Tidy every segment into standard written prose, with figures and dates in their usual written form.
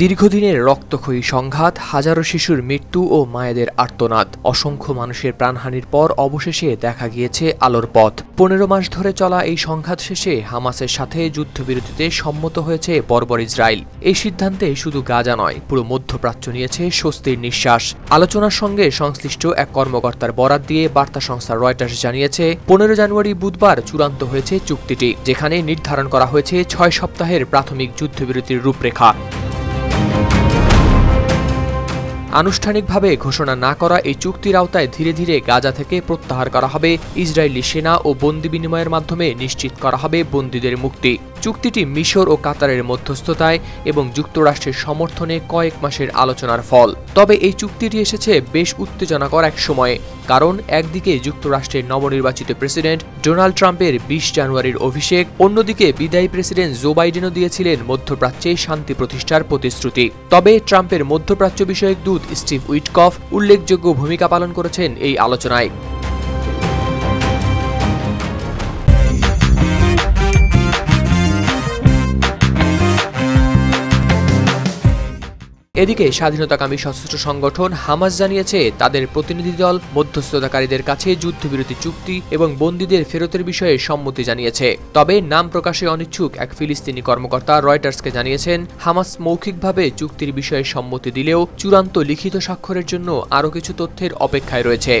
দীর্ঘদিনের রক্তক্ষয়ী সংঘাত, হাজারো শিশুর মৃত্যু ও মায়েদের আর্তনাদ, অসংখ্য মানুষের প্রাণহানির পর অবশেষে দেখা গিয়েছে আলোর পথ। ১৫ মাস ধরে চলা এই সংঘাত শেষে হামাসের সাথে যুদ্ধবিরতিতে সম্মত হয়েছে বর্বর ইসরায়েল। এই সিদ্ধান্তে শুধু গাজা নয়, পুরো মধ্যপ্রাচ্য নিয়েছে স্বস্তির নিঃশ্বাস। আলোচনার সঙ্গে সংশ্লিষ্ট এক কর্মকর্তার বরাত দিয়ে বার্তা সংস্থা রয়টার্স জানিয়েছে, ১৫ জানুয়ারি বুধবার চূড়ান্ত হয়েছে চুক্তিটি, যেখানে নির্ধারণ করা হয়েছে ৬ সপ্তাহের প্রাথমিক যুদ্ধবিরতির রূপরেখা। আনুষ্ঠানিকভাবে ঘোষণা না করা এই চুক্তির আওতায় ধীরে ধীরে গাজা থেকে প্রত্যাহার করা হবে ইসরায়েলি সেনা ও বন্দি বিনিময়ের মাধ্যমে নিশ্চিত করা হবে বন্দীদের মুক্তি। চুক্তিটি মিশর ও কাতারের মধ্যস্থতায় এবং যুক্তরাষ্ট্রের সমর্থনে কয়েক মাসের আলোচনার ফল। তবে এই চুক্তিটি এসেছে বেশ উত্তেজনাকর এক সময়ে, কারণ একদিকে যুক্তরাষ্ট্রের নবনির্বাচিত প্রেসিডেন্ট ডোনাল্ড ট্রাম্পের ২০ জানুয়ারির অভিষেক, অন্যদিকে বিদায়ী প্রেসিডেন্ট জো বাইডেনও দিয়েছিলেন মধ্যপ্রাচ্যে শান্তি প্রতিষ্ঠার প্রতিশ্রুতি। তবে ট্রাম্পের মধ্যপ্রাচ্য বিষয়ক দূত স্টিভ উইটকফ উল্লেখযোগ্য ভূমিকা পালন করেছেন এই আলোচনায়। এদিকে স্বাধীনতাকামী সশস্ত্র সংগঠন হামাস জানিয়েছে, তাদের প্রতিনিধি দল মধ্যস্থতাকারীদের কাছে যুদ্ধবিরতি চুক্তি এবং বন্দীদের ফেরতের বিষয়ে সম্মতি জানিয়েছে। তবে নাম প্রকাশে অনিচ্ছুক এক ফিলিস্তিনি কর্মকর্তা রয়টার্সকে জানিয়েছেন, হামাস মৌখিকভাবে চুক্তির বিষয়ে সম্মতি দিলেও চূড়ান্ত লিখিত স্বাক্ষরের জন্য আরও কিছু তথ্যের অপেক্ষায় রয়েছে।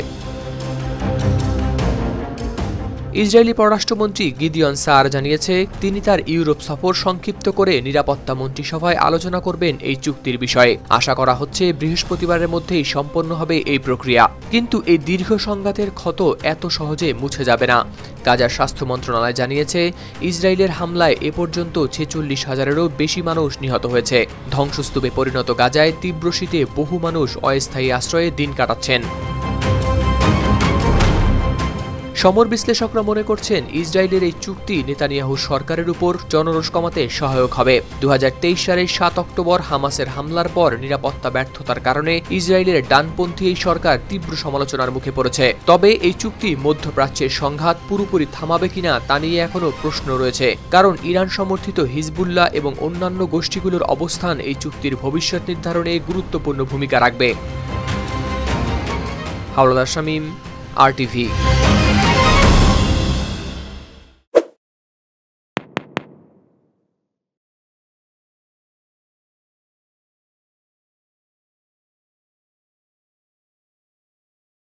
ইসরায়েলি পররাষ্ট্রমন্ত্রী গিদিয়ন সার জানিয়েছে, তিনি তার ইউরোপ সফর সংক্ষিপ্ত করে নিরাপত্তা মন্ত্রিসভায় আলোচনা করবেন এই চুক্তির বিষয়ে। আশা করা হচ্ছে বৃহস্পতিবারের মধ্যেই সম্পন্ন হবে এই প্রক্রিয়া। কিন্তু এই দীর্ঘ সংঘাতের ক্ষত এত সহজে মুছে যাবে না। গাজার স্বাস্থ্য মন্ত্রণালয় জানিয়েছে, ইসরায়েলের হামলায় এ পর্যন্ত ৪৬,০০০-এরও বেশি মানুষ নিহত হয়েছে। ধ্বংসস্তূপে পরিণত গাজায় তীব্র শীতে বহু মানুষ অস্থায়ী আশ্রয়ে দিন কাটাচ্ছেন। সমর বিশ্লেষকরা মনে করছেন, ইসরায়েলের এই চুক্তি নেতানিয়াহু সরকারের উপর জনরোষ কমাতে সহায়ক হবে। ২০২৩ সালের ৭ অক্টোবর হামাসের হামলার পর নিরাপত্তা ব্যর্থতার কারণে ইসরায়েলের ডানপন্থী এই সরকার তীব্র সমালোচনার মুখে পড়েছে। তবে এই চুক্তি মধ্যপ্রাচ্যের সংঘাত পুরোপুরি থামাবে কিনা তা নিয়ে এখনও প্রশ্ন রয়েছে, কারণ ইরান সমর্থিত হিজবুল্লাহ এবং অন্যান্য গোষ্ঠীগুলোর অবস্থান এই চুক্তির ভবিষ্যৎ নির্ধারণে গুরুত্বপূর্ণ ভূমিকা রাখবে। হাওলাদার শামীম, RTV।